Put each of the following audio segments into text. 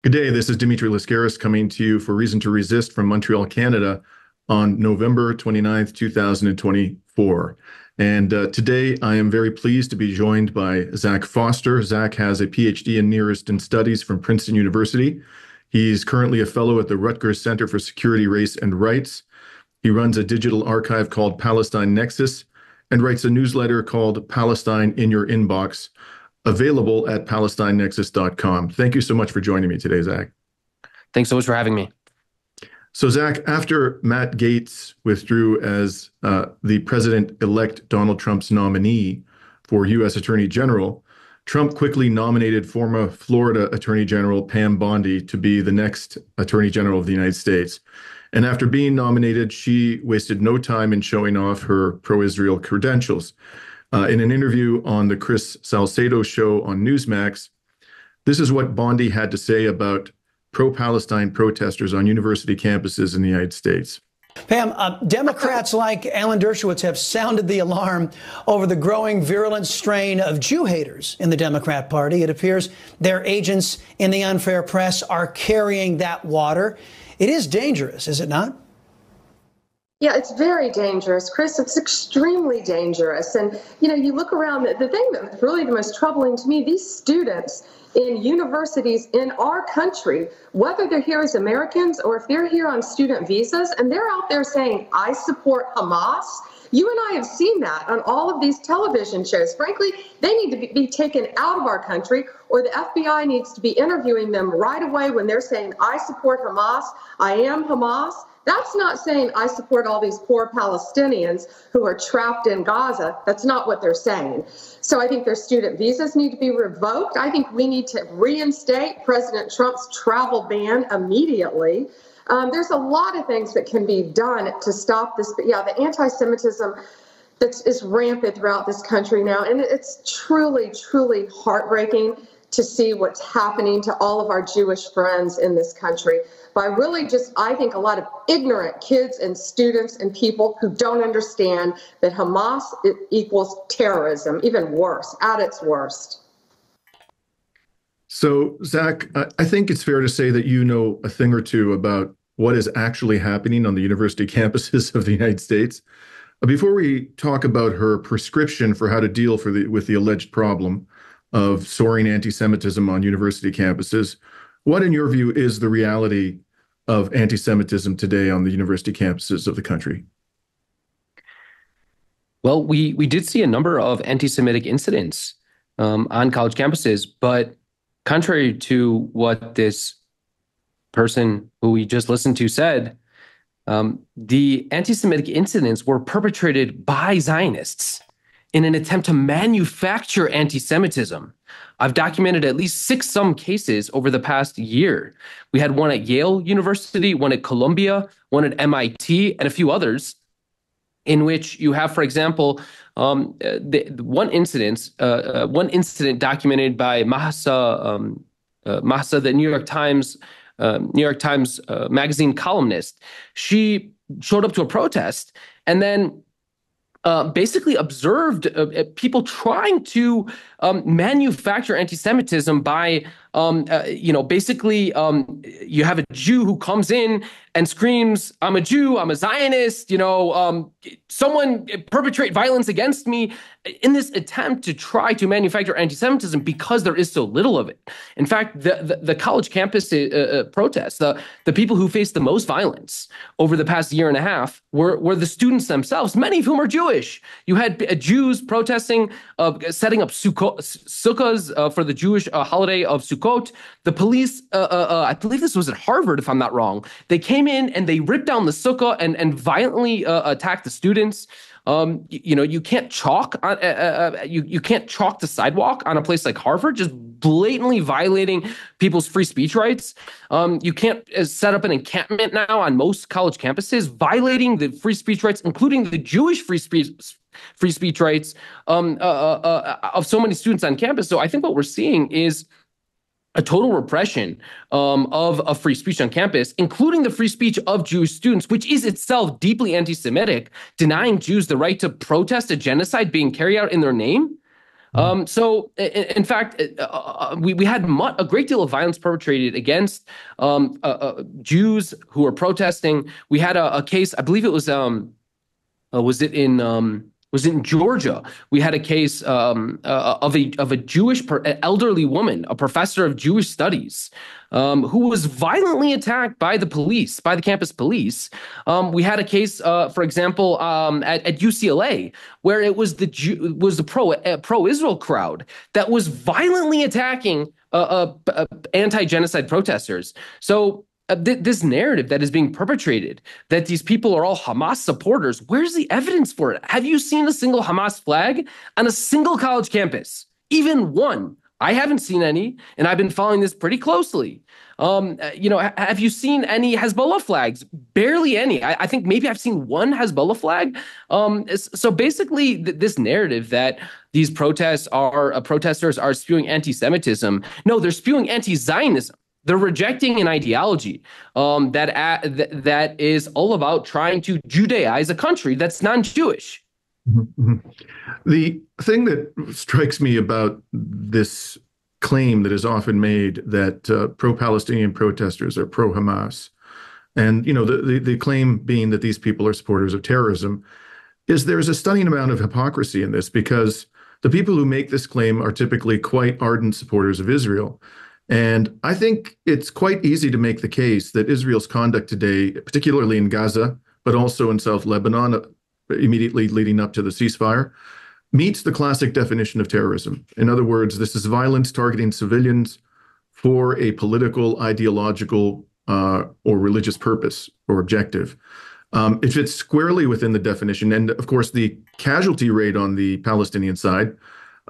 Good day. This is Dimitri Lascaris coming to you for Reason to Resist from Montreal, Canada on November 29th, 2024. And today I am very pleased to be joined by Zach Foster. Zach has a Ph.D. in Near Eastern Studies from Princeton University. He's currently a fellow at the Rutgers Center for Security, Race, and Rights. He runs a digital archive called Palestine Nexus and writes a newsletter called Palestine in Your Inbox, available at PalestineNexus.com. Thank you so much for joining me today, Zach. Thanks so much for having me. So, Zach, after Matt Gaetz withdrew as the president-elect Donald Trump's nominee for U.S. Attorney General, Trump quickly nominated former Florida Attorney General Pam Bondi to be the next Attorney General of the United States. And after being nominated, she wasted no time in showing off her pro-Israel credentials. In an interview on the Chris Salcedo show on Newsmax, this is what Bondi had to say about pro-Palestine protesters on university campuses in the United States. Pam, Democrats like Alan Dershowitz have sounded the alarm over the growing virulent strain of Jew haters in the Democrat Party. It appears their agents in the unfair press are carrying that water. It is dangerous, is it not? Yeah, it's very dangerous, Chris. It's extremely dangerous. And, you know, you look around, the thing that's really the most troubling to me, these students in universities in our country, whether they're here as Americans or if they're here on student visas, and they're out there saying, I support Hamas. You and I have seen that on all of these television shows. Frankly, they need to be taken out of our country, or the FBI needs to be interviewing them right away when they're saying, I support Hamas, I am Hamas. That's not saying I support all these poor Palestinians who are trapped in Gaza. That's not what they're saying. So I think their student visas need to be revoked. I think we need to reinstate President Trump's travel ban immediately. There's a lot of things that can be done to stop this. But yeah, the anti-Semitism that is rampant throughout this country now. And it's truly, truly heartbreaking to see what's happening to all of our Jewish friends in this country by really just, I think, a lot of ignorant kids and students and people who don't understand that Hamas equals terrorism, even worse, at its worst. So, Zach, I think it's fair to say that you know a thing or two about what is actually happening on the university campuses of the United States. Before we talk about her prescription for how to deal with the alleged problem of soaring anti-Semitism on university campuses, what, in your view, is the reality of anti-Semitism today on the university campuses of the country? Well, we did see a number of anti-Semitic incidents on college campuses, but contrary to what this person who we just listened to said, the anti-Semitic incidents were perpetrated by Zionists in an attempt to manufacture anti-Semitism. I've documented at least 6 cases over the past year. We had one at Yale University, one at Columbia, one at MIT, and a few others, in which you have, for example, one incident documented by Mahsa, the New York Times magazine columnist. She showed up to a protest and then basically observed people trying to manufacture anti-Semitism by, basically you have a Jew who comes in and screams, I'm a Jew, I'm a Zionist, someone perpetrate violence against me, in this attempt to try to manufacture anti-Semitism because there is so little of it. In fact, the college campus protests, the people who faced the most violence over the past year and a half were the students themselves, many of whom are Jewish. You had Jews protesting, setting up sukkahs for the Jewish holiday of Sukkot. The police, I believe this was at Harvard, if I'm not wrong, they came in and they ripped down the sukkah and violently attacked the students. You can't chalk you can't chalk the sidewalk on a place like Harvard, just blatantly violating people's free speech rights. You can't set up an encampment now on most college campuses, violating the free speech rights, including the Jewish free speech rights of so many students on campus. So I think what we're seeing is a total repression of free speech on campus, including the free speech of Jewish students, which is itself deeply anti-Semitic, denying Jews the right to protest a genocide being carried out in their name. So, in fact, we had a great deal of violence perpetrated against Jews who were protesting. We had a case, I believe it was in Georgia. We had a case of a Jewish elderly woman, a professor of Jewish studies, who was violently attacked by the police, by the campus police. We had a case, for example, at UCLA, where it was the pro-Israel crowd that was violently attacking anti-genocide protesters. So this narrative that is being perpetrated, that these people are all Hamas supporters, where's the evidence for it? Have you seen a single Hamas flag on a single college campus? Even one. I haven't seen any, and I've been following this pretty closely. Have you seen any Hezbollah flags? Barely any. I think maybe I've seen one Hezbollah flag. So basically, this narrative that these protesters are spewing anti-Semitism, no, they're spewing anti-Zionism. They're rejecting an ideology that is all about trying to Judaize a country that's non-Jewish. Mm-hmm. The thing that strikes me about this claim that is often made that pro-Palestinian protesters are pro-Hamas, and the claim being that these people are supporters of terrorism, is there's a stunning amount of hypocrisy in this, because the people who make this claim are typically quite ardent supporters of Israel. And I think it's quite easy to make the case that Israel's conduct today, particularly in Gaza, but also in South Lebanon, immediately leading up to the ceasefire, meets the classic definition of terrorism. In other words, this is violence targeting civilians for a political, ideological, or religious purpose or objective. It fits squarely within the definition. And of course, the casualty rate on the Palestinian side,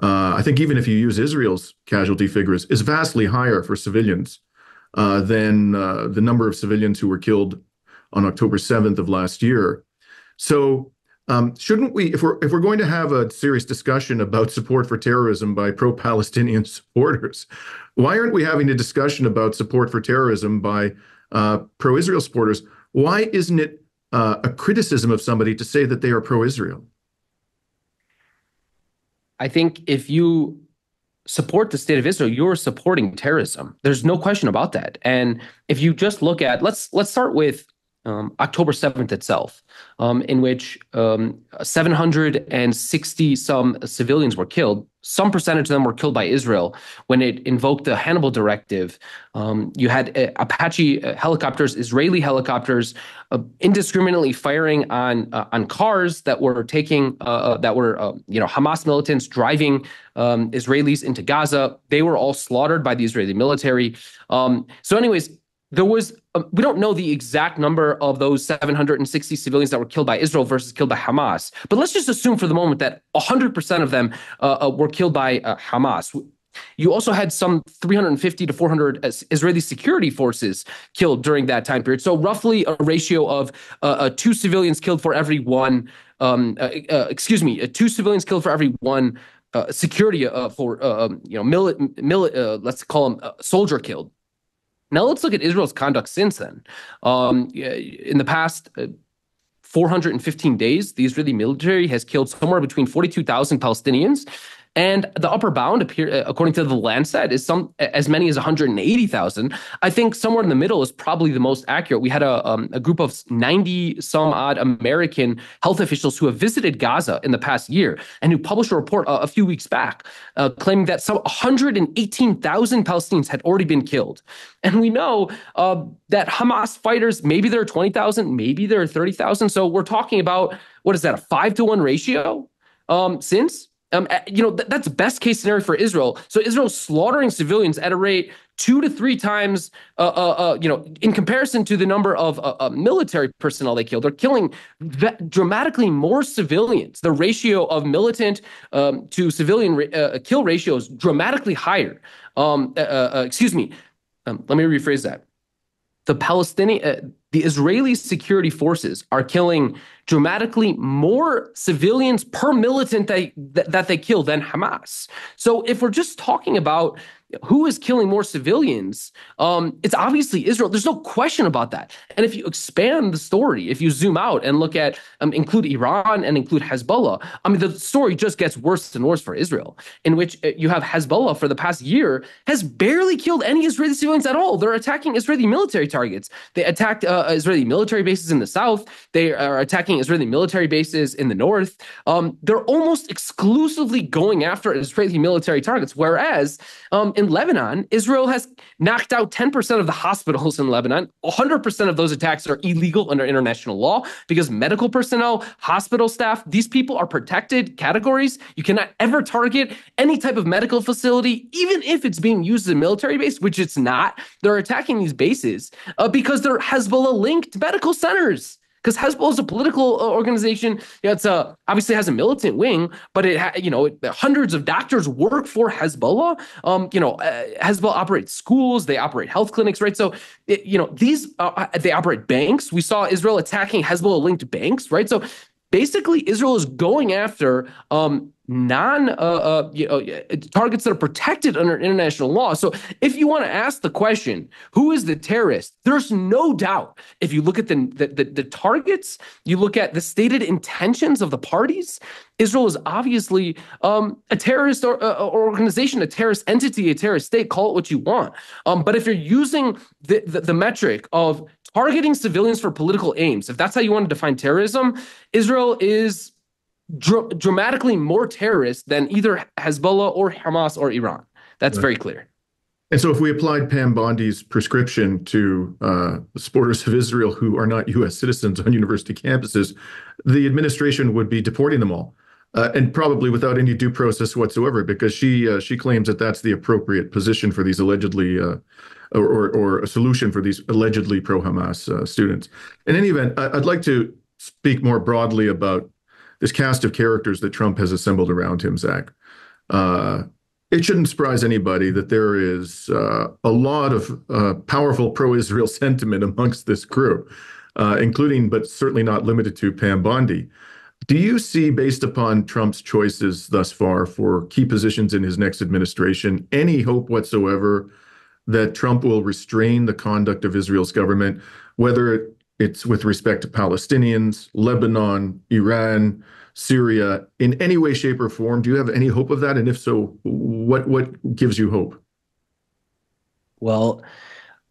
I think even if you use Israel's casualty figures, is vastly higher for civilians than the number of civilians who were killed on October 7th of last year. So shouldn't we, if we're going to have a serious discussion about support for terrorism by pro-Palestinian supporters, why aren't we having a discussion about support for terrorism by pro-Israel supporters? Why isn't it a criticism of somebody to say that they are pro-Israel? I think if you support the state of Israel, you're supporting terrorism. There's no question about that. And if you just look at, let's start with October 7th itself, in which 760 some civilians were killed. Some percentage of them were killed by Israel when it invoked the Hannibal Directive. You had Apache helicopters, Israeli helicopters, indiscriminately firing on cars that were Hamas militants driving Israelis into Gaza. They were all slaughtered by the Israeli military. So anyways, there was, we don't know the exact number of those 760 civilians that were killed by Israel versus killed by Hamas. But let's just assume for the moment that 100% of them were killed by Hamas. You also had some 350 to 400 Israeli security forces killed during that time period. So roughly a ratio of 2 civilians killed for every one, 2 civilians killed for every one security let's call them soldier killed. Now let's look at Israel's conduct since then. In the past 415 days, the Israeli military has killed somewhere between 42,000 Palestinians, and the upper bound, according to the Lancet, is as many as 180,000. I think somewhere in the middle is probably the most accurate. We had a group of 90-some-odd American health officials who have visited Gaza in the past year and who published a report a few weeks back claiming that some 118,000 Palestinians had already been killed. And we know that Hamas fighters, maybe there are 20,000, maybe there are 30,000. So we're talking about, what is that, a 5-to-1 ratio since? That's best case scenario for Israel. So Israel's slaughtering civilians at a rate 2 to 3 times, in comparison to the number of military personnel they killed. They're killing dramatically more civilians. The ratio of militant to civilian kill ratio is dramatically higher. Let me rephrase that. The Israeli security forces are killing dramatically more civilians per militant that they kill than Hamas. So if we're just talking about who is killing more civilians, it's obviously Israel. There's no question about that. And if you expand the story, if you zoom out and look at, include Iran and include Hezbollah, I mean, the story just gets worse and worse for Israel, in which you have Hezbollah for the past year has barely killed any Israeli civilians at all. They're attacking Israeli military targets. They attacked Israeli military bases in the south. They are attacking Israeli military bases in the north. They're almost exclusively going after Israeli military targets, whereas in Lebanon, Israel has knocked out 10% of the hospitals in Lebanon. 100% of those attacks are illegal under international law because medical personnel, hospital staff, these people are protected categories. You cannot ever target any type of medical facility, even if it's being used as a military base, which it's not. They're attacking these bases because they're Hezbollah-linked medical centers. Because Hezbollah is a political organization. It's obviously has a militant wing, but hundreds of doctors work for Hezbollah. Hezbollah operates schools, they operate health clinics, right? So, they operate banks. We saw Israel attacking Hezbollah-linked banks, right? So, basically, Israel is going after targets that are protected under international law. So if you want to ask the question, who is the terrorist? There's no doubt. If you look at the targets, you look at the stated intentions of the parties, Israel is obviously a terrorist organization, a terrorist entity, a terrorist state, call it what you want. But if you're using the metric of targeting civilians for political aims, if that's how you want to define terrorism, Israel is dramatically more terrorist than either Hezbollah or Hamas or Iran. That's very clear. And so if we applied Pam Bondi's prescription to supporters of Israel who are not U.S. citizens on university campuses, the administration would be deporting them all, and probably without any due process whatsoever, because she claims that that's the appropriate position for these allegedly or a solution for these allegedly pro-Hamas students. In any event, I'd like to speak more broadly about this cast of characters that Trump has assembled around him, Zach. It shouldn't surprise anybody that there is a lot of powerful pro-Israel sentiment amongst this crew, including, but certainly not limited to, Pam Bondi. Do you see, based upon Trump's choices thus far for key positions in his next administration, any hope whatsoever that Trump will restrain the conduct of Israel's government, whether it's with respect to Palestinians, Lebanon, Iran, Syria, in any way, shape, or form? Do you have any hope of that? And if so, what gives you hope? Well,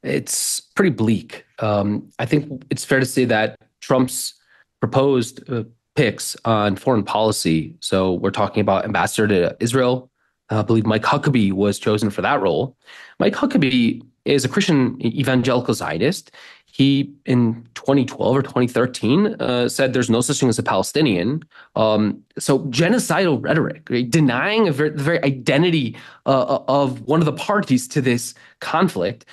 it's pretty bleak. I think it's fair to say that Trump's proposed picks on foreign policy, so we're talking about ambassador to Israel. I believe Mike Huckabee was chosen for that role. Mike Huckabee is a Christian evangelical Zionist. He, in 2012 or 2013, said there's no such thing as a Palestinian. So genocidal rhetoric, right? Denying the very identity of one of the parties to this conflict.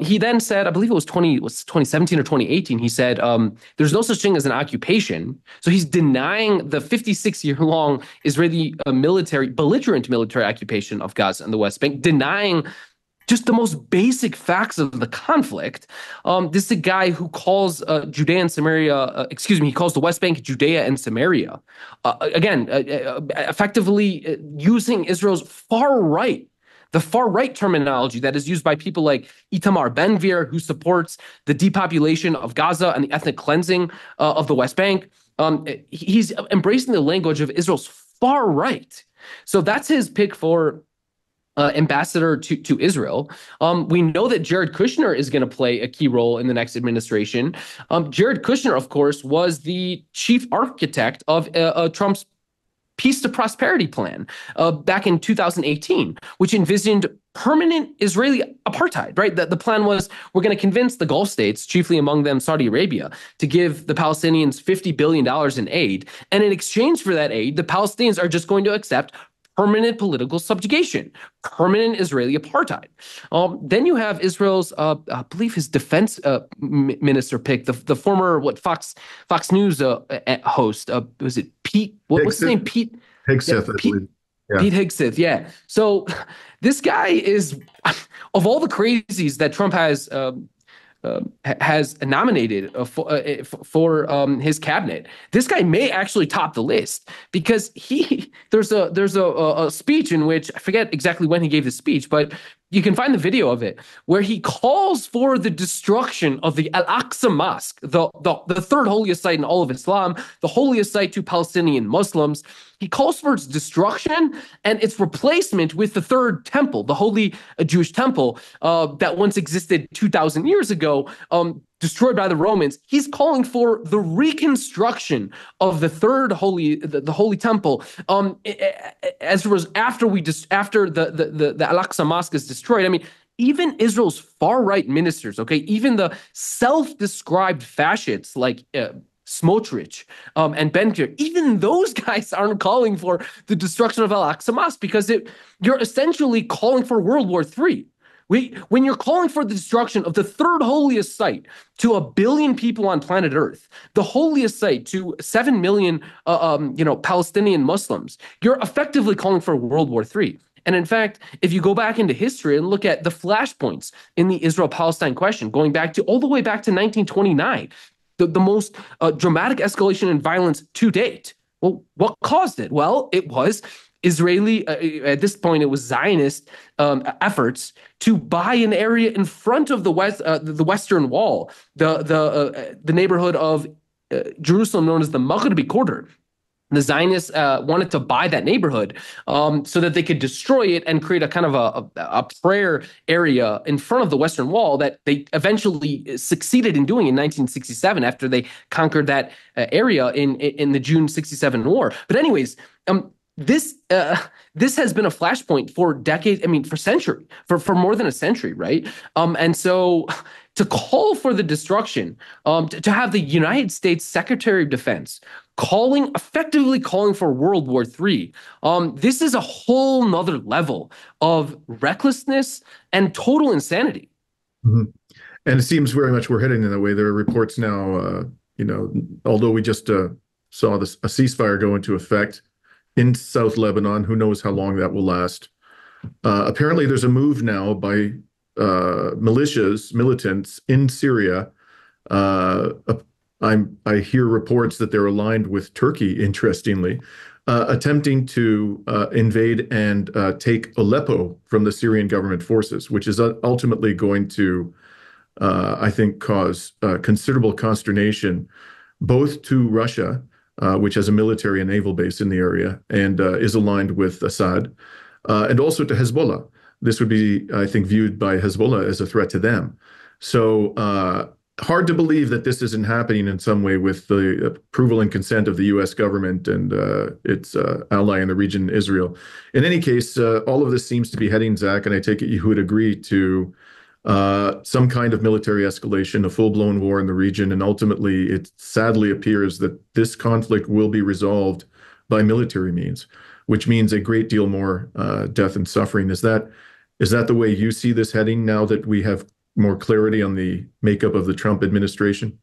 He then said, I believe it was 2017 or 2018, he said, there's no such thing as an occupation. So he's denying the 56-year-long Israeli belligerent military occupation of Gaza and the West Bank, denying just the most basic facts of the conflict. This is a guy who calls Judea and Samaria, he calls the West Bank Judea and Samaria. Effectively using Israel's the far right terminology that is used by people like Itamar Ben-Gvir, who supports the depopulation of Gaza and the ethnic cleansing of the West Bank. He's embracing the language of Israel's far right. So that's his pick for ambassador to Israel. We know that Jared Kushner is going to play a key role in the next administration. Jared Kushner, of course, was the chief architect of Trump's Peace to Prosperity plan back in 2018, which envisioned permanent Israeli apartheid, right? The plan was, we're going to convince the Gulf states, chiefly among them Saudi Arabia, to give the Palestinians $50 billion in aid. And in exchange for that aid, the Palestinians are just going to accept permanent political subjugation, permanent Israeli apartheid. Then you have Israel's, I believe his defense minister pick, the former Fox News host. Was it Pete? What's his name? Pete Hegseth, I believe. Yeah. Pete Hegseth. Yeah. So this guy is, of all the crazies that Trump has has nominated for his cabinet. This guy may actually top the list because there's a speech in which I forget exactly when he gave the speech, but you can find the video of it where he calls for the destruction of the Al-Aqsa Mosque, the third holiest site in all of Islam, the holiest site to Palestinian Muslims. He calls for its destruction and its replacement with the third temple, the holy Jewish temple that once existed 2,000 years ago, destroyed by the Romans. He's calling for the reconstruction of the third the holy temple. As was after the Al-Aqsa Mosque is destroyed. I mean, even Israel's far-right ministers, okay, even the self-described fascists like Smotrich and Ben-Gvir, even those guys aren't calling for the destruction of Al-Aqsa Mosque because you're essentially calling for World War III. When you're calling for the destruction of the third holiest site to 1 billion people on planet Earth, the holiest site to 7 million, Palestinian Muslims, you're effectively calling for World War III. And in fact, if you go back into history and look at the flashpoints in the Israel-Palestine question, going back to all the way back to 1929, the most dramatic escalation in violence to date. Well, what caused it? Well, it was Israeli, at this point, it was Zionist efforts to buy an area in front of the Western Wall, the neighborhood of Jerusalem known as the Maghribi Quarter. The Zionists wanted to buy that neighborhood so that they could destroy it and create a kind of a prayer area in front of the Western Wall that they eventually succeeded in doing in 1967 after they conquered that area in the June 67 war. But anyways, this has been a flashpoint for decades. I mean, for more than a century, right? And so to call for the destruction, to have the United States Secretary of Defense effectively calling for World War III, this is a whole nother level of recklessness and total insanity. Mm-hmm. And it seems very much we're heading in that way. There are reports now, although we just saw a ceasefire go into effect in South Lebanon, who knows how long that will last. Apparently, there's a move now by militants in Syria. I hear reports that they're aligned with Turkey, interestingly, attempting to invade and take Aleppo from the Syrian government forces, which is ultimately going to, I think, cause considerable consternation, both to Russia, which has a military and naval base in the area and is aligned with Assad, and also to Hezbollah. This would be, I think, viewed by Hezbollah as a threat to them. So hard to believe that this isn't happening in some way with the approval and consent of the U.S. government and its ally in the region, Israel. In any case, all of this seems to be heading, Zach, and I take it you would agree, to some kind of military escalation, a full-blown war in the region, and ultimately it sadly appears that this conflict will be resolved by military means, which means a great deal more death and suffering. Is that the way you see this heading now that we have more clarity on the makeup of the Trump administration?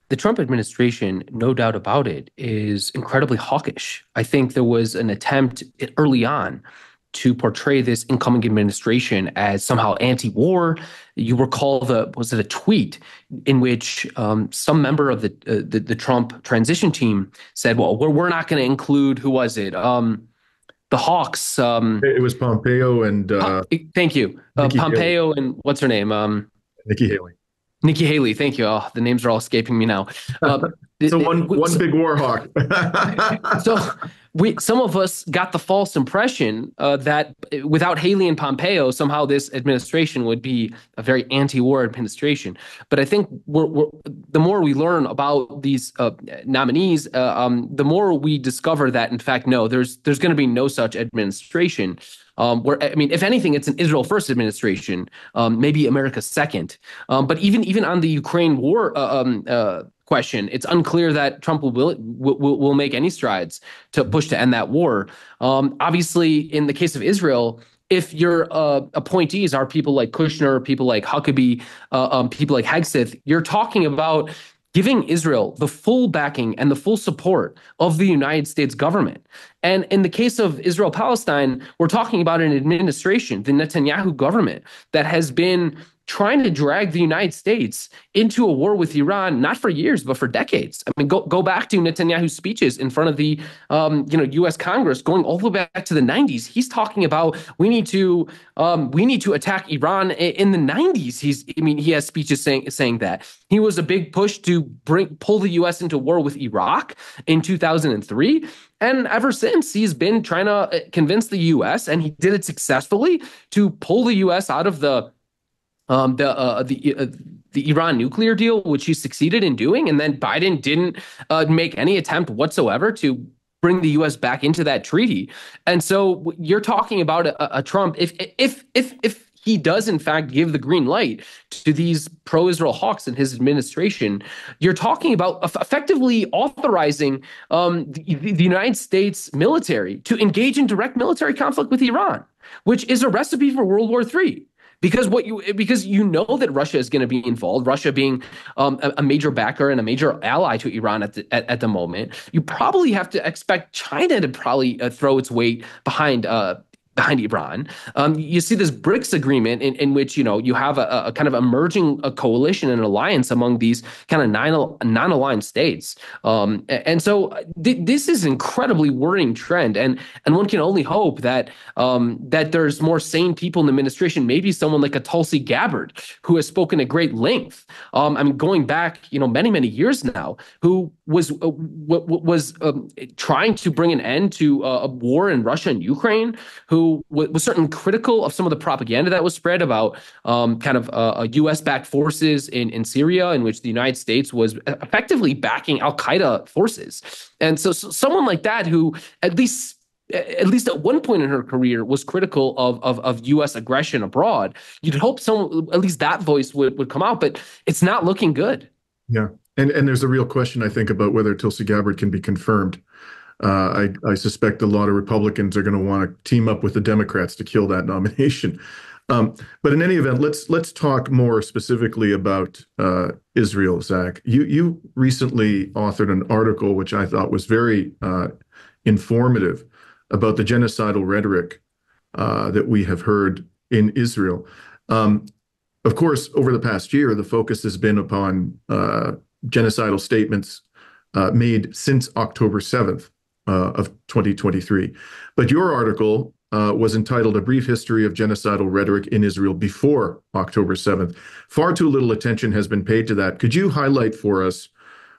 The Trump administration, no doubt about it, is incredibly hawkish. I think there was an attempt early on to portray this incoming administration as somehow anti-war. You recall was it a tweet in which some member of the Trump transition team said, "Well, we're not going to include," who was it? The Hawks. It was Pompeo and thank you, Pompeo Haley. And what's her name? Nikki Haley. Nikki Haley, thank you. Oh, the names are all escaping me now. So one big war hawk. So some of us got the false impression that without Haley and Pompeo, somehow this administration would be a very anti-war administration. But I think the more we learn about these nominees, the more we discover that, in fact, no, there's going to be no such administration. If anything, it's an Israel first administration, maybe America second. But even on the Ukraine war question, it's unclear that Trump will make any strides to push to end that war. Obviously, in the case of Israel, if your appointees are people like Kushner, people like Huckabee, people like Hegseth, you're talking about giving Israel the full backing and the full support of the United States government. And in the case of Israel-Palestine, we're talking about an administration, the Netanyahu government, that has been trying to drag the United States into a war with Iran, not for years, but for decades. I mean, go back to Netanyahu's speeches in front of the U.S. Congress, going all the way back to the 90s. He's talking about we need to attack Iran in the 90s. He has speeches saying that. He was a big push to pull the U.S. into war with Iraq in 2003. And ever since, he's been trying to convince the U.S., and he did it successfully, to pull the U.S. out of the Iran nuclear deal, which he succeeded in doing. And then Biden didn't make any attempt whatsoever to bring the U.S. back into that treaty. And so you're talking about a Trump, if he does in fact give the green light to these pro-Israel hawks in his administration, you're talking about effectively authorizing the United States military to engage in direct military conflict with Iran, which is a recipe for World War III. Because you know that Russia is going to be involved, Russia being a major backer and a major ally to Iran at the moment, you probably have to expect China to probably throw its weight behind Iran. You see this BRICS agreement in which, you have a kind of emerging coalition and alliance among these kind of non-aligned states. And so this is an incredibly worrying trend. And one can only hope that there's more sane people in the administration, maybe someone like a Tulsi Gabbard, who has spoken at great length. Going back, many, many years now, who was trying to bring an end to a war in Russia and Ukraine, who was certainly critical of some of the propaganda that was spread about U.S.-backed forces in Syria, in which the United States was effectively backing al-Qaeda forces. And so someone like that, who at least at one point in her career was critical of U.S. aggression abroad, you'd hope at least that voice would come out, but it's not looking good. Yeah. And there's a real question, I think, about whether Tulsi Gabbard can be confirmed. I suspect a lot of Republicans are going to want to team up with the Democrats to kill that nomination. But in any event, let's talk more specifically about Israel, Zach. You recently authored an article which I thought was very informative about the genocidal rhetoric that we have heard in Israel. Of course, over the past year, the focus has been upon genocidal statements made since October 7th. Of 2023. But your article was entitled A Brief History of Genocidal Rhetoric in Israel Before October 7th. Far too little attention has been paid to that. Could you highlight for us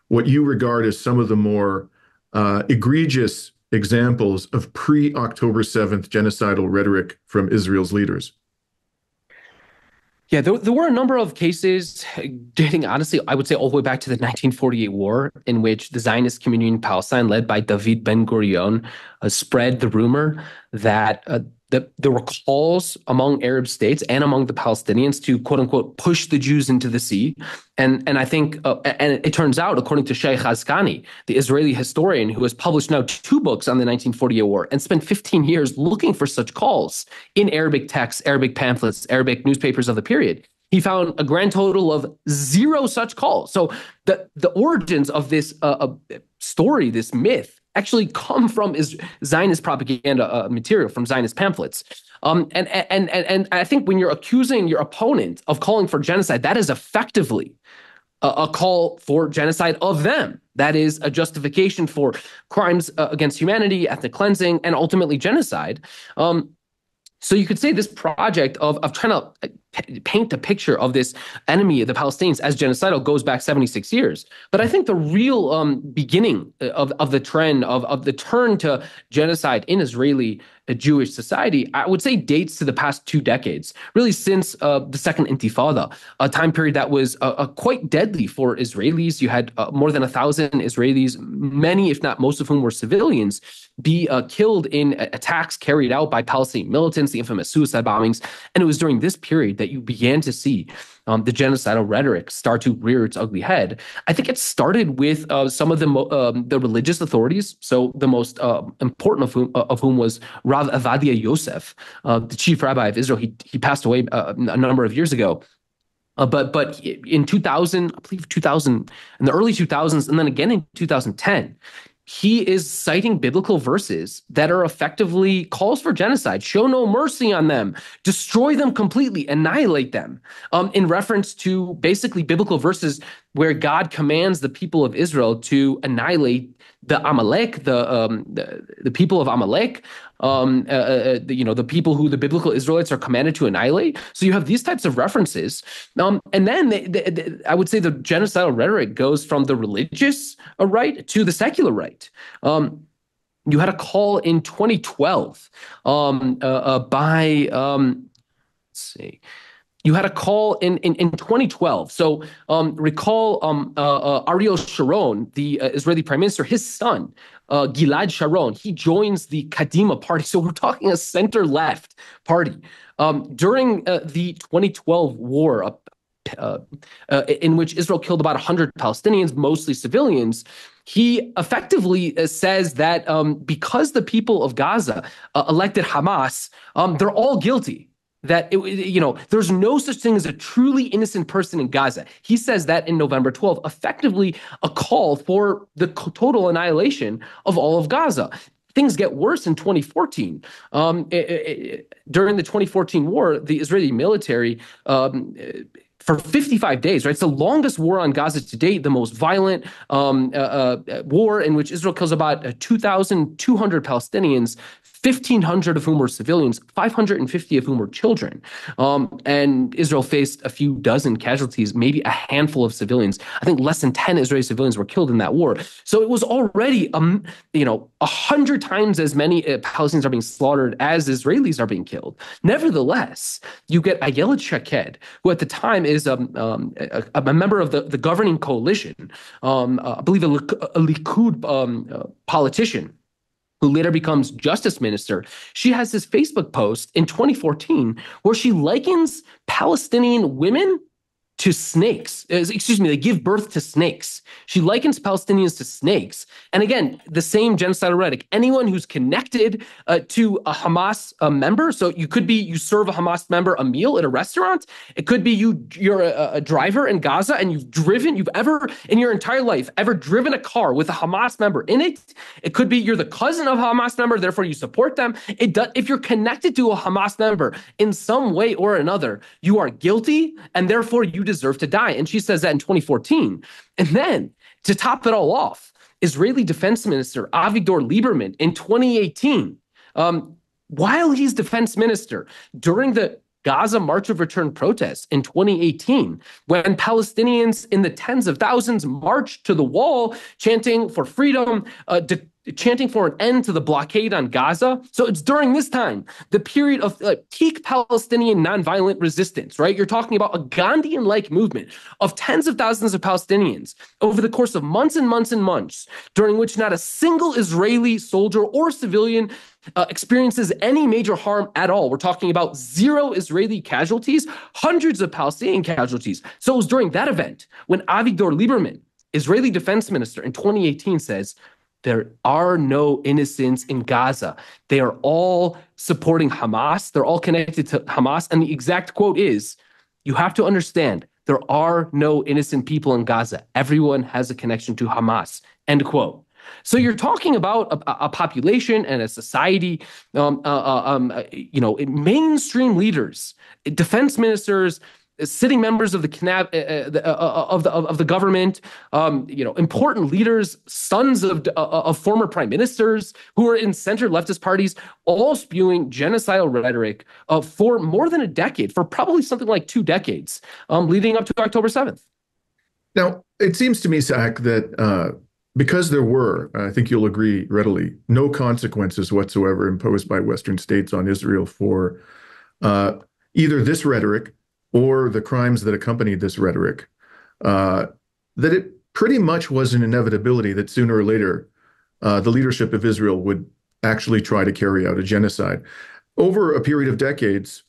what you regard as some of the more egregious examples of pre-October 7th genocidal rhetoric from Israel's leaders? Yeah, there were a number of cases dating, honestly, I would say all the way back to the 1948 war, in which the Zionist community in Palestine, led by David Ben-Gurion, spread the rumor that there were calls among Arab states and among the Palestinians to, quote unquote, push the Jews into the sea. And I think, and it turns out, according to Sheikh Hazkani, the Israeli historian who has published now 2 books on the 1948 war and spent 15 years looking for such calls in Arabic texts, Arabic pamphlets, Arabic newspapers of the period, he found a grand total of 0 such calls. So the origins of this story, this myth, actually come from Zionist propaganda material, from Zionist pamphlets. And I think when you're accusing your opponent of calling for genocide, that is effectively a call for genocide of them. That is a justification for crimes against humanity, ethnic cleansing, and ultimately genocide. So you could say this project of trying to paint the picture of this enemy of the Palestinians as genocidal goes back 76 years. But I think the real beginning of the trend of the turn to genocide in Israeli Jewish society, I would say dates to the past 2 decades, really since the Second Intifada, a time period that was quite deadly for Israelis. You had more than 1,000 Israelis, many, if not most of whom were civilians, be killed in attacks carried out by Palestinian militants, the infamous suicide bombings. And it was during this period that you began to see the genocidal rhetoric start to rear its ugly head. I think it started with some of the religious authorities. So the most important of whom was Rav Avadia Yosef, the chief rabbi of Israel. He passed away a number of years ago. But in 2000, I believe 2000, in the early 2000s, and then again in 2010, he is citing biblical verses that are effectively calls for genocide. Show no mercy on them, destroy them completely, annihilate them, in reference to basically biblical verses where God commands the people of Israel to annihilate the Amalek, the people of Amalek, the people who the biblical Israelites are commanded to annihilate. So you have these types of references. And then I would say the genocidal rhetoric goes from the religious right to the secular right. You had a call in 2012 by, let's see. You had a call in 2012. So recall Ariel Sharon, the Israeli prime minister, his son, Gilad Sharon, he joins the Kadima party. So we're talking a center-left party. During the 2012 war, in which Israel killed about 100 Palestinians, mostly civilians, he effectively says that because the people of Gaza elected Hamas, they're all guilty. That there's no such thing as a truly innocent person in Gaza. He says that in November 12th, effectively a call for the total annihilation of all of Gaza. Things get worse in 2014. During the 2014 war, the Israeli military, for 55 days, right? It's the longest war on Gaza to date, the most violent war in which Israel kills about 2,200 Palestinians, 1,500 of whom were civilians, 550 of whom were children. And Israel faced a few dozen casualties, maybe a handful of civilians. I think less than 10 Israeli civilians were killed in that war. So it was already, 100 times as many Palestinians are being slaughtered as Israelis are being killed. Nevertheless, you get Ayelet Shaked, who at the time is a member of the governing coalition, I believe a Likud politician, who later becomes justice minister. She has this Facebook post in 2014 where she likens Palestinian women to snakes. They give birth to snakes. She likens Palestinians to snakes. And again, the same genocidal rhetoric. Anyone who's connected to a Hamas member, so you serve a Hamas member a meal at a restaurant. It could be you're a driver in Gaza and you've ever in your entire life ever driven a car with a Hamas member in it. It could be you're the cousin of a Hamas member, therefore you support them. If you're connected to a Hamas member in some way or another, you are guilty and therefore you deserve to die. And she says that in 2014. And then to top it all off, Israeli Defense Minister Avigdor Lieberman in 2018, while he's defense minister, during the Gaza March of Return protests in 2018, when Palestinians in the tens of thousands marched to the wall, chanting for freedom, chanting for an end to the blockade on Gaza. So it's during this time, the period of peak Palestinian nonviolent resistance, right? You're talking about a Gandhian-like movement of tens of thousands of Palestinians over the course of months and months and months, during which not a single Israeli soldier or civilian experiences any major harm at all. We're talking about 0 Israeli casualties, hundreds of Palestinian casualties. So it was during that event when Avigdor Lieberman, Israeli defense minister in 2018, says, there are no innocents in Gaza. They are all supporting Hamas. They're all connected to Hamas. And the exact quote is, you have to understand, there are no innocent people in Gaza. Everyone has a connection to Hamas, end quote. So you're talking about a population and a society, mainstream leaders, defense ministers, sitting members of the government, important leaders, sons of former prime ministers who are in center leftist parties, all spewing genocidal rhetoric for more than a decade, for probably something like 2 decades, leading up to October 7th. Now, it seems to me, Zach, that because there were, I think you'll agree readily, no consequences whatsoever imposed by Western states on Israel for either this rhetoric or the crimes that accompanied this rhetoric, that it pretty much was an inevitability that sooner or later the leadership of Israel would actually try to carry out a genocide. Over a period of decades,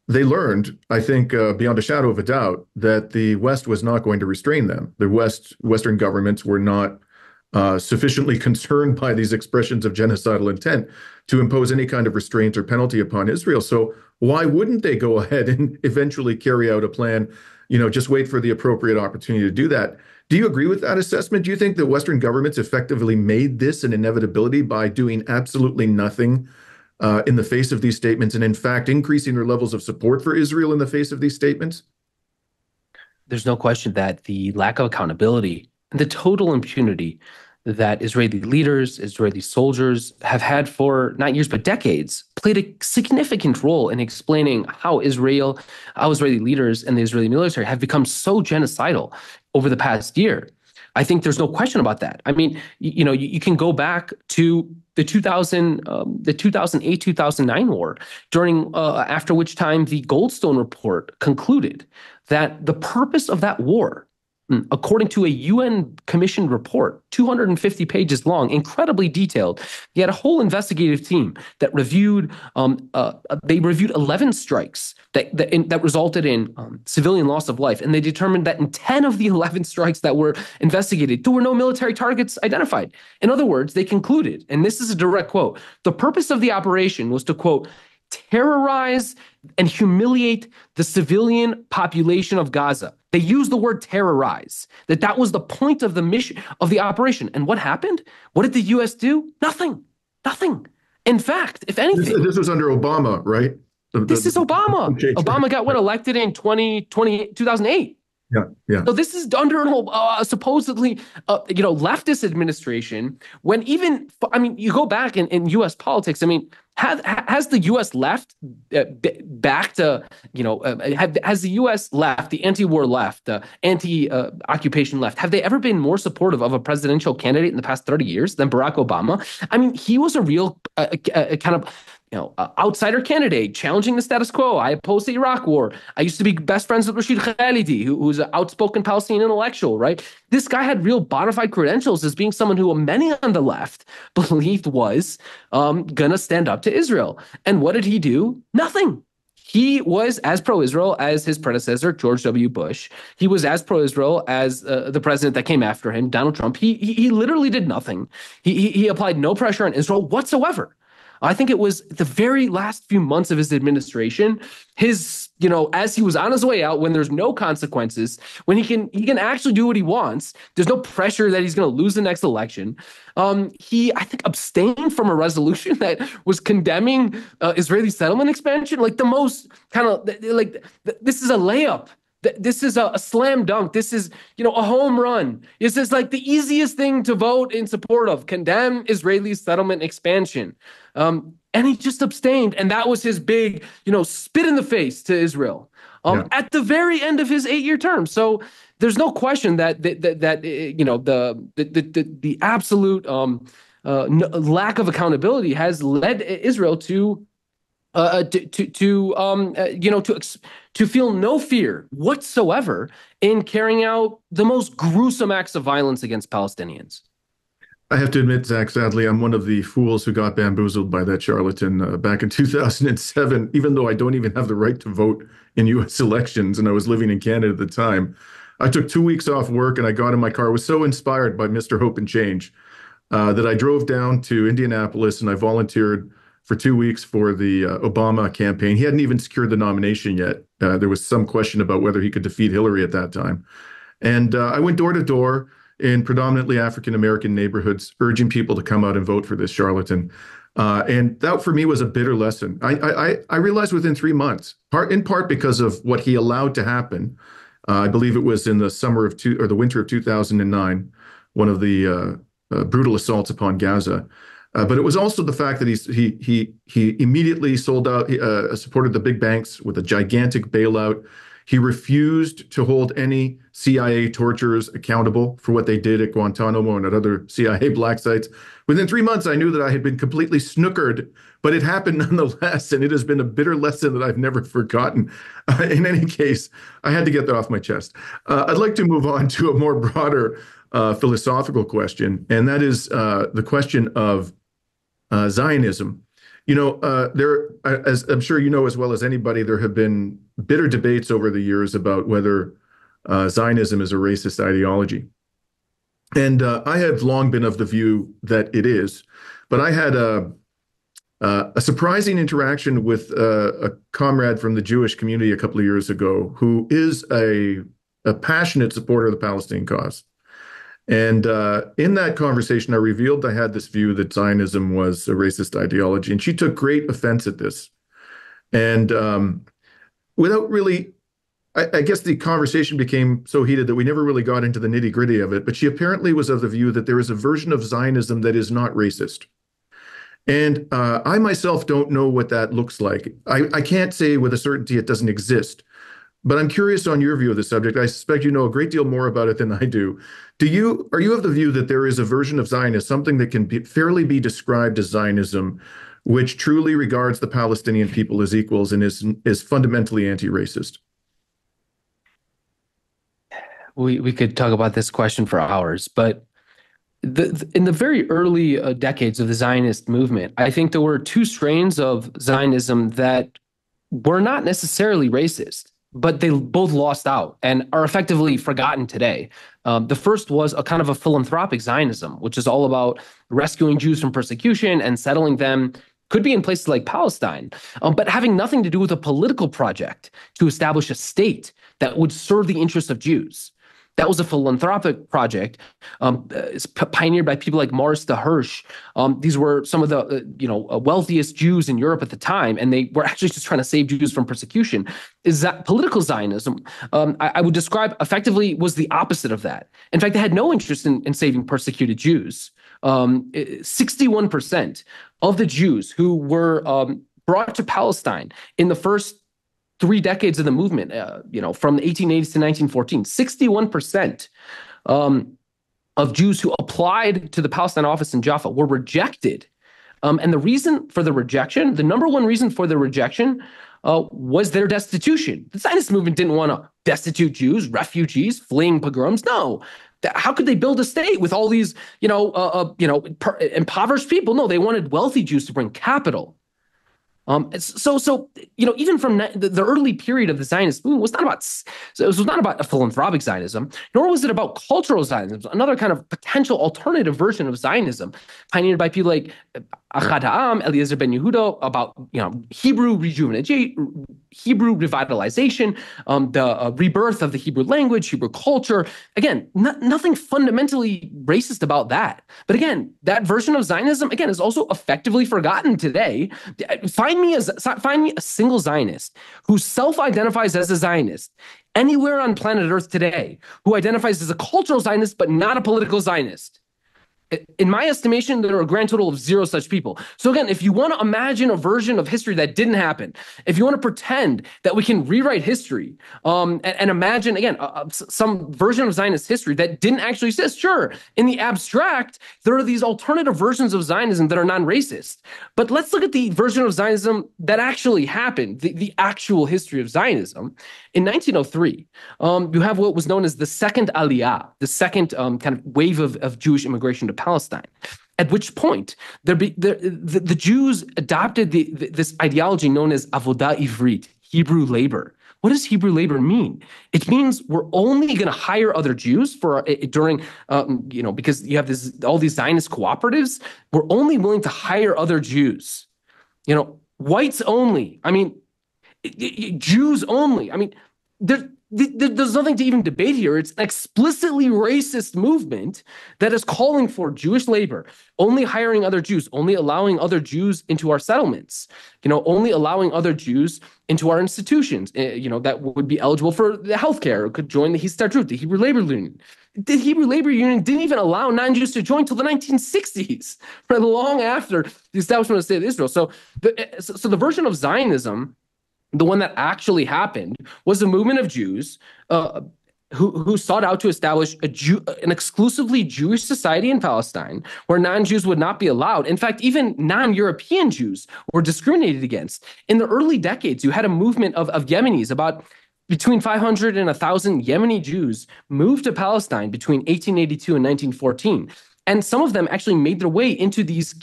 they learned, I think, beyond a shadow of a doubt, that the West was not going to restrain them. The Western governments were not sufficiently concerned by these expressions of genocidal intent to impose any kind of restraint or penalty upon Israel. So why wouldn't they go ahead and eventually carry out a plan, just wait for the appropriate opportunity to do that? Do you agree with that assessment? Do you think that Western governments effectively made this an inevitability by doing absolutely nothing in the face of these statements, and in fact increasing their levels of support for Israel in the face of these statements? There's no question that the lack of accountability and the total impunity that Israeli leaders, Israeli soldiers have had for not years but decades played a significant role in explaining how Israeli leaders and the Israeli military have become so genocidal over the past year. I think there's no question about that. I mean, you can go back to the 2008-2009 war, after which time the Goldstone report concluded that the purpose of that war, according to a UN commissioned report, 250 pages long, incredibly detailed, he had a whole investigative team that reviewed. They reviewed 11 strikes that resulted in civilian loss of life, and they determined that in 10 of the 11 strikes that were investigated, there were no military targets identified. In other words, they concluded, and this is a direct quote: the purpose of the operation was to, quote, terrorize and humiliate the civilian population of Gaza. They used the word terrorize, that was the point of the mission of the operation. And what happened? What did the U.S. do? Nothing. In fact, if anything. This was under Obama, right? This is Obama. Obama got elected in 2008. Yeah. So this is under supposedly, leftist administration. When you go back in U.S. politics. I mean, has the U.S. left back to, has the U.S. left, the anti-war left, the anti-occupation left, have they ever been more supportive of a presidential candidate in the past 30 years than Barack Obama? I mean, he was a real kind of outsider candidate, challenging the status quo. I opposed the Iraq War. I used to be best friends with Rashid Khalidi, who's an outspoken Palestinian intellectual, right? This guy had real bona fide credentials as being someone who many on the left believed was going to stand up to Israel. And what did he do? Nothing. He was as pro-Israel as his predecessor, George W. Bush. He was as pro-Israel as the president that came after him, Donald Trump. He literally did nothing. He applied no pressure on Israel whatsoever. I think it was the very last few months of his administration, as he was on his way out, when there's no consequences, when he can actually do what he wants, there's no pressure that he's going to lose the next election. He, I think, abstained from a resolution that was condemning Israeli settlement expansion, like the most kind of this is a layup. This is a slam dunk. This is, a home run. This is like the easiest thing to vote in support of: condemn Israeli settlement expansion. And he just abstained. And that was his big, spit in the face to Israel at the very end of his 8-year term. So there's no question that the absolute lack of accountability has led Israel to feel no fear whatsoever in carrying out the most gruesome acts of violence against Palestinians. I have to admit, Zach, sadly, I'm one of the fools who got bamboozled by that charlatan back in 2007, even though I don't even have the right to vote in U.S. elections, and I was living in Canada at the time. I took 2 weeks off work, and I got in my car. I was so inspired by Mr. Hope and Change that I drove down to Indianapolis, and I volunteered for 2 weeks for the Obama campaign. He hadn't even secured the nomination yet. There was some question about whether he could defeat Hillary at that time. And I went door to door in predominantly African-American neighborhoods, urging people to come out and vote for this charlatan. And that, for me, was a bitter lesson. I realized within 3 months, in part because of what he allowed to happen. I believe it was in the the winter of 2009, one of the brutal assaults upon Gaza. But it was also the fact that he immediately sold out, supported the big banks with a gigantic bailout. He refused to hold any CIA torturers accountable for what they did at Guantanamo and at other CIA black sites. Within 3 months, I knew that I had been completely snookered, but it happened nonetheless, and it has been a bitter lesson that I've never forgotten. In any case, I had to get that off my chest. I'd like to move on to a more broader philosophical question, and that is the question of Zionism. As I'm sure you know as well as anybody, there have been bitter debates over the years about whether Zionism is a racist ideology. And I have long been of the view that it is. But I had a surprising interaction with a comrade from the Jewish community a couple of years ago who is a passionate supporter of the Palestinian cause. And in that conversation, I revealed I had this view that Zionism was a racist ideology, and she took great offense at this. And without really, I guess the conversation became so heated that we never really got into the nitty-gritty of it. But she apparently was of the view that there is a version of Zionism that is not racist. And I myself don't know what that looks like. I can't say with a certainty it doesn't exist. But I'm curious on your view of the subject. I suspect you know a great deal more about it than I do. Are you of the view that there is a version of Zionism, something that can fairly be described as Zionism, which truly regards the Palestinian people as equals and is fundamentally anti-racist? We could talk about this question for hours, but in the very early decades of the Zionist movement, I think there were two strains of Zionism that were not necessarily racist, but they both lost out and are effectively forgotten today. The first was a kind of a philanthropic Zionism, which is all about rescuing Jews from persecution and settling them, could be in places like Palestine, but having nothing to do with a political project to establish a state that would serve the interests of Jews. That was a philanthropic project pioneered by people like Morris de Hirsch. These were some of the wealthiest Jews in Europe at the time, and they were actually just trying to save Jews from persecution. Is that political Zionism? I would describe effectively was the opposite of that. In fact, they had no interest in saving persecuted Jews. 61% of the Jews who were brought to Palestine in the first 3 decades of the movement, from the 1880s to 1914, 61% of Jews who applied to the Palestine office in Jaffa were rejected. And the reason for the rejection, the number one reason for the rejection was their destitution. The Zionist movement didn't want to destitute Jews, refugees, fleeing pogroms. No. How could they build a state with all these, impoverished people? No, they wanted wealthy Jews to bring capital. Even from the early period of the Zionist movement was not about a philanthropic Zionism, nor was it about cultural Zionism, another kind of potential alternative version of Zionism, pioneered by people like Achad Ha'am, Eliezer ben Yehuda, about Hebrew rejuvenation, Hebrew revitalization, the rebirth of the Hebrew language, Hebrew culture. Again, nothing fundamentally racist about that. But again, that version of Zionism, again, is also effectively forgotten today. Find me a single Zionist who self-identifies as a Zionist anywhere on planet Earth today, who identifies as a cultural Zionist but not a political Zionist. In my estimation, there are a grand total of 0 such people. So again, if you want to imagine a version of history that didn't happen, if you want to pretend that we can rewrite history and imagine, again, some version of Zionist history that didn't actually exist, sure, in the abstract, there are these alternative versions of Zionism that are non-racist. But let's look at the version of Zionism that actually happened, the actual history of Zionism. In 1903, you have what was known as the second Aliyah, the second kind of wave of Jewish immigration to Palestine, at which point the Jews adopted this ideology known as avodah ivrit, Hebrew labor. What does Hebrew labor mean? It means we're only going to hire other Jews during because you have all these Zionist cooperatives. We're only willing to hire other Jews. Whites only. I mean, Jews only. I mean, there's nothing to even debate here. It's an explicitly racist movement that is calling for Jewish labor, only hiring other Jews, only allowing other Jews into our settlements, only allowing other Jews into our institutions, that would be eligible for the healthcare, could join the Histadrut, the Hebrew Labor Union. The Hebrew Labor Union didn't even allow non-Jews to join until the 1960s, right, long after the establishment of the State of Israel. So the version of Zionism, the one that actually happened, was a movement of Jews who sought out to establish an exclusively Jewish society in Palestine where non-Jews would not be allowed. In fact, even non-European Jews were discriminated against. In the early decades, you had a movement of Yemenis, about between 500 and 1,000 Yemeni Jews moved to Palestine between 1882 and 1914. And some of them actually made their way into these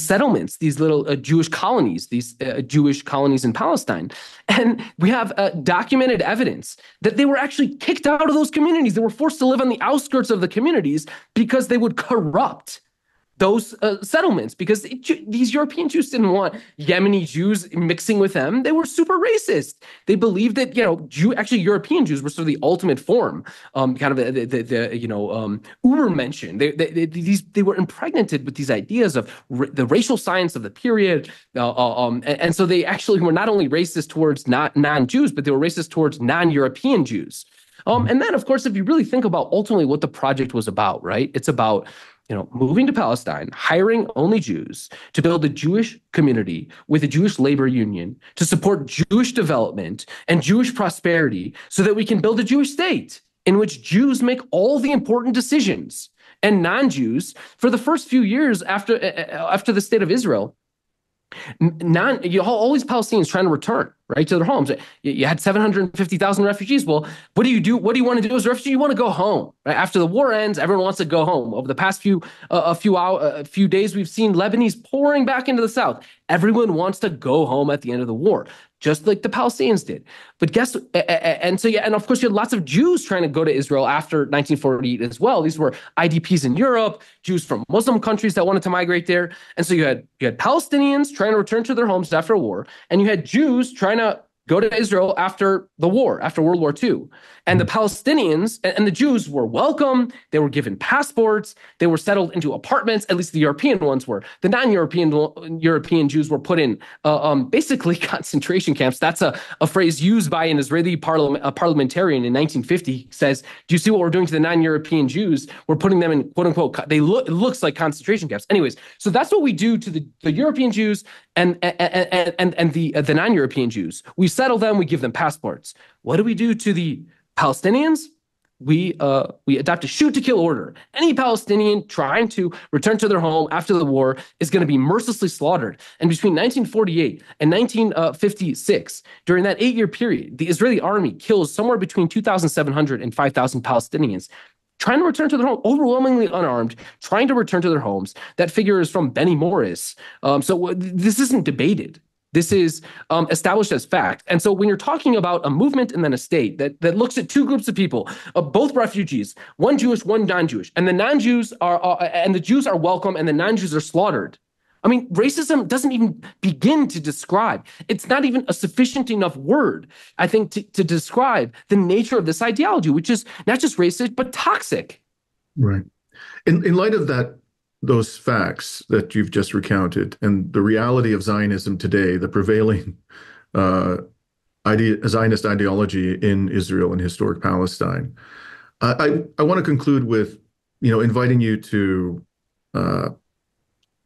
settlements, these little Jewish colonies, these Jewish colonies in Palestine. And we have documented evidence that they were actually kicked out of those communities. They were forced to live on the outskirts of the communities because they would corrupt those settlements, because these European Jews didn't want Yemeni Jews mixing with them. They were super racist. They believed that, actually European Jews were sort of the ultimate form, kind of the Übermenschen. They were impregnated with these ideas of the racial science of the period. And so they actually were not only racist towards non-Jews, but they were racist towards non-European Jews. And then, of course, if you really think about ultimately what the project was about, right? It's about moving to Palestine, hiring only Jews to build a Jewish community with a Jewish labor union to support Jewish development and Jewish prosperity so that we can build a Jewish state in which Jews make all the important decisions and non-Jews. For the first few years after the state of Israel, all these Palestinians trying to return, right, to their homes. You had 750,000 refugees. Well, what do you do? What do you want to do as a refugee? You want to go home, right? After the war ends, everyone wants to go home. Over the past few days, we've seen Lebanese pouring back into the south. Everyone wants to go home at the end of the war, just like the Palestinians did. But and of course, you had lots of Jews trying to go to Israel after 1948 as well. These were IDPs in Europe, Jews from Muslim countries that wanted to migrate there. And so you had Palestinians trying to return to their homes after a war, and you had Jews trying to go to Israel after the war, after World War II. And the Palestinians and the Jews were welcome. They were given passports. They were settled into apartments. At least the European ones were. The non-European Jews were put in basically concentration camps. That's a phrase used by an Israeli parliamentarian in 1950. Says, "Do you see what we're doing to the non-European Jews? We're putting them in quote unquote. It looks like concentration camps." Anyways, so that's what we do to the European Jews and the non-European Jews. We settle them. We give them passports. What do we do to the Palestinians? We adopt a shoot-to-kill order. Any Palestinian trying to return to their home after the war is going to be mercilessly slaughtered. And between 1948 and 1956, during that 8-year period, the Israeli army kills somewhere between 2,700 and 5,000 Palestinians trying to return to their home, overwhelmingly unarmed, trying to return to their homes. That figure is from Benny Morris. So this isn't debated. This is established as fact. And so when you're talking about a movement and then a state that looks at two groups of people, both refugees, one Jewish, one non-Jewish, and the non-Jews and the Jews are welcome and the non-Jews are slaughtered. I mean, racism doesn't even begin to describe. It's not even a sufficient enough word, I think, to describe the nature of this ideology, which is not just racist, but toxic. Right. In light of those facts that you've just recounted and the reality of Zionism today, the prevailing Zionist ideology in Israel and historic Palestine, I want to conclude with, inviting you to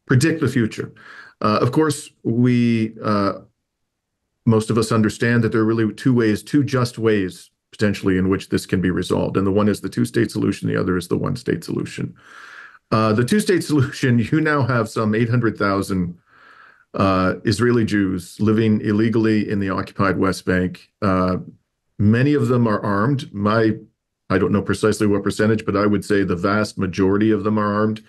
predict the future. Of course, most of us understand that there are really two just ways, potentially, in which this can be resolved. And the one is the two-state solution, the other is the one-state solution. The two-state solution, you now have some 800,000 Israeli Jews living illegally in the occupied West Bank. Many of them are armed. I don't know precisely what percentage, but I would say the vast majority of them are armed.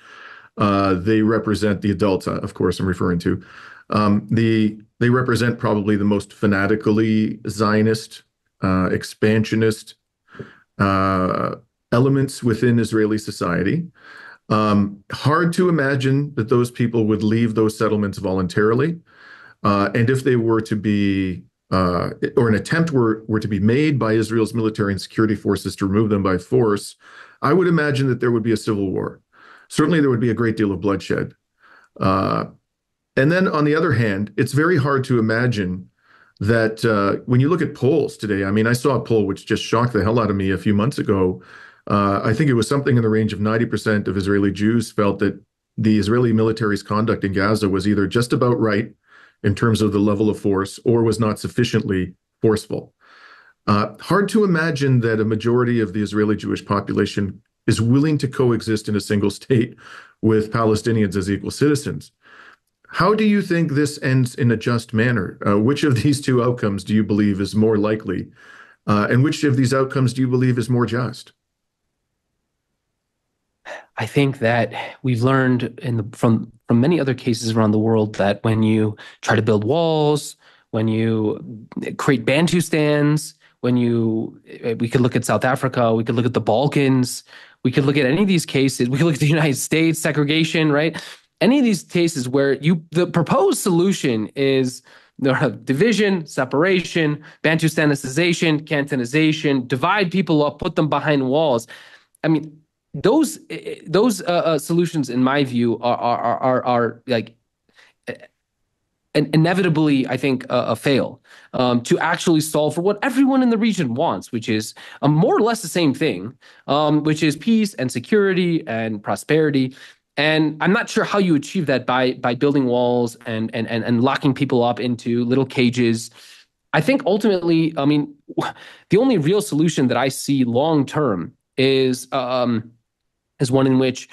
They represent the adults, of course, I'm referring to. They represent probably the most fanatically Zionist, expansionist elements within Israeli society. Hard to imagine that those people would leave those settlements voluntarily. And if they were to be, or an attempt were to be made by Israel's military and security forces to remove them by force, I would imagine that there would be a civil war. Certainly there would be a great deal of bloodshed. And then on the other hand, it's very hard to imagine that when you look at polls today, I mean, I saw a poll which just shocked the hell out of me a few months ago. I think it was something in the range of 90% of Israeli Jews felt that the Israeli military's conduct in Gaza was either just about right in terms of the level of force or was not sufficiently forceful. Hard to imagine that a majority of the Israeli Jewish population is willing to coexist in a single state with Palestinians as equal citizens. How do you think this ends in a just manner? Which of these two outcomes do you believe is more likely? And which of these outcomes do you believe is more just? I think that we've learned from many other cases around the world that when you try to build walls, when you create Bantustans, we could look at South Africa, we could look at the Balkans, we could look at any of these cases, we could look at the United States, segregation, right? Any of these cases where the proposed solution is division, separation, Bantustanicization, Cantonization, divide people up, put them behind walls. I mean, those solutions, in my view, are like inevitably, I think, a fail to actually solve for what everyone in the region wants, which is more or less the same thing, which is peace and security and prosperity. And I'm not sure how you achieve that by building walls and locking people up into little cages. I think ultimately, I mean, the only real solution that I see long term is one in which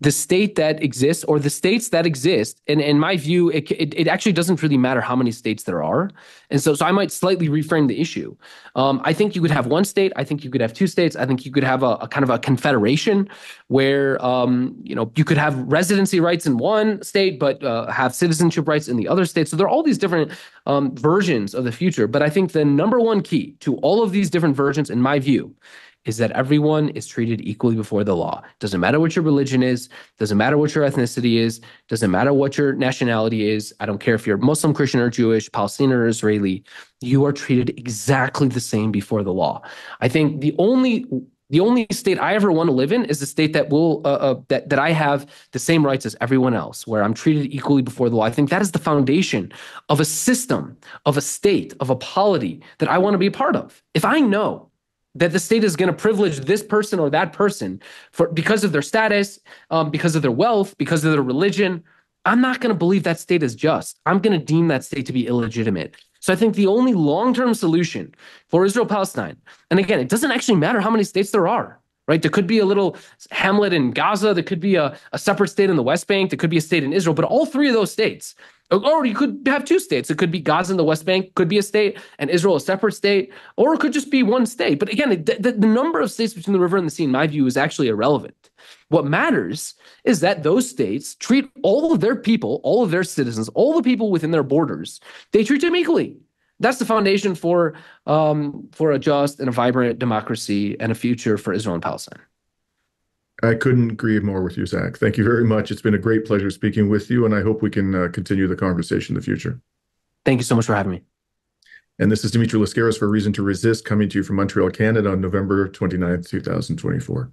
the state that exists, or the states that exist, and in my view, it actually doesn't really matter how many states there are. And so I might slightly reframe the issue. I think you could have one state. I think you could have two states. I think you could have a kind of a confederation where, you could have residency rights in one state, but have citizenship rights in the other state. So there are all these different versions of the future. But I think the number one key to all of these different versions, in my view, is that everyone is treated equally before the law. Doesn't matter what your religion is, doesn't matter what your ethnicity is, doesn't matter what your nationality is. I don't care if you're Muslim, Christian, or Jewish, Palestinian, or Israeli. You are treated exactly the same before the law. I think the only state I ever want to live in is the state that will that I have the same rights as everyone else, where I'm treated equally before the law. I think that is the foundation of a system, of a state, of a polity that I want to be a part of. If I know that the state is going to privilege this person or that person because of their status, because of their wealth, because of their religion, I'm not going to believe that state is just. I'm going to deem that state to be illegitimate. So I think the only long-term solution for Israel-Palestine, and again, it doesn't actually matter how many states there are, right? There could be a little hamlet in Gaza. There could be a separate state in the West Bank. There could be a state in Israel. But all three of those states, or you could have two states. It could be Gaza and the West Bank could be a state, and Israel a separate state, or it could just be one state. But again, the number of states between the river and the sea, in my view, is actually irrelevant. What matters is that those states treat all of their people, all of their citizens, all the people within their borders, they treat them equally. That's the foundation for a just and a vibrant democracy and a future for Israel and Palestine. I couldn't agree more with you, Zach. Thank you very much. It's been a great pleasure speaking with you, and I hope we can continue the conversation in the future. Thank you so much for having me. And this is Dimitri Lascaris for Reason to Resist, coming to you from Montreal, Canada on November 29th, 2024.